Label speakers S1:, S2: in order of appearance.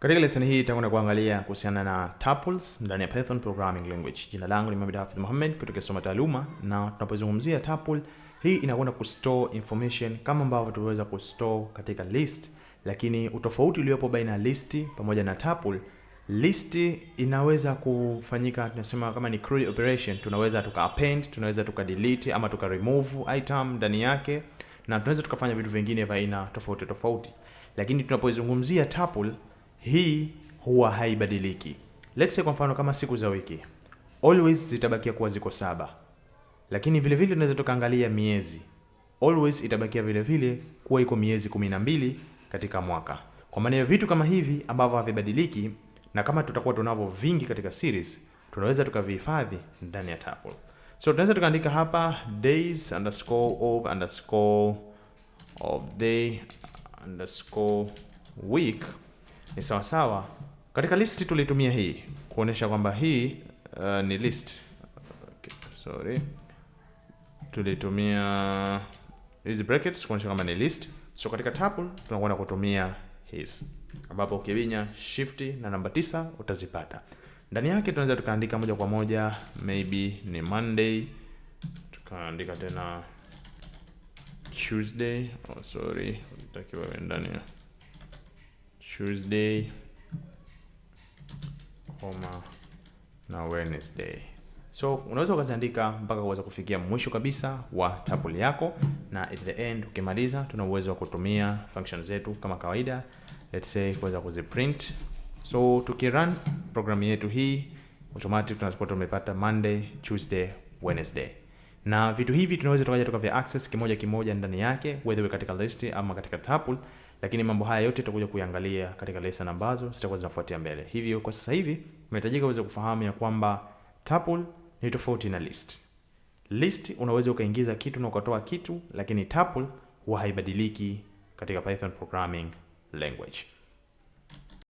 S1: Katika lesson hii tutakwenda kuangalia kuhusiana na tuples ndani ya Python programming language. Jina langu ni Mohamed Hafidh Mohamed kutoka Soma Taaluma, na tunapozungumzia tuple, hii inakwenda kustore information kama ambavyo tunaweza kustore katika list, lakini utofauti uliopo baina ya list pamoja na tuple, list inaweza kufanyika, tunasema kama ni query operation, tunaweza tuka-append, tunaweza tuka-delete ama tuka-remove item ndani yake, na tunaweza tukafanya vitu vingine vya aina tofauti tofauti. Lakini tunapozungumzia tuple, hii huwa haibadiliki. Let's say kwa mfano kama siku za wiki, always zitabakia kuwa ziko 7. Lakini vile vile tunaweza tukaangalia miezi, always itabakia vile vile kuwa iko miezi 12 katika mwaka. Kwa maana vitu kama hivi ambavyo havibadiliki, na kama tutakuwa tunavyo vingi katika series, tunaweza tukavihifadhi ndani ya tuple. So tunaweza tukaandika hapa days of day week ni sawa sawa. Katika list tulitumia hii kuonesha kwamba hii ni list. Tulitumia hizi brackets kuonesha kwamba ni list. So katika tuple tunakwenda kutumia hizi, ambapo ukibinya shift na namba 9 utazipata. Ndani yake tunaweza tukaandika moja kwa moja maybe ni Monday, tukaandika tena Tuesday, utakiwa ndani ya Tuesday, na Wednesday. So unaweza ukaziandika mpaka uweze kufikia mwisho kabisa wa tuple yako, na at the end ukimaliza, tuna uwezo wa kutumia function zetu kama kawaida, let's say kuweza kuziprint. So tukirun program yetu hii, automatic tunapata tumepata Monday, Tuesday, Wednesday. Na vitu hivi tunaweza tukaja tukavia access kimoja kimoja ndani yake, whether katika list ama katika tuple, lakini mambo haya yote tutakuja kuangalia katika lesson ambazo zitakuwa zinafuatia mbele. Hivyo kwa sasa hivi unahitajika uweze kufahamu ya kwamba tuple ni tofauti na list. List unaweza ukaingiza kitu na ukatoa kitu, lakini tuple huwa haibadiliki katika Python programming language.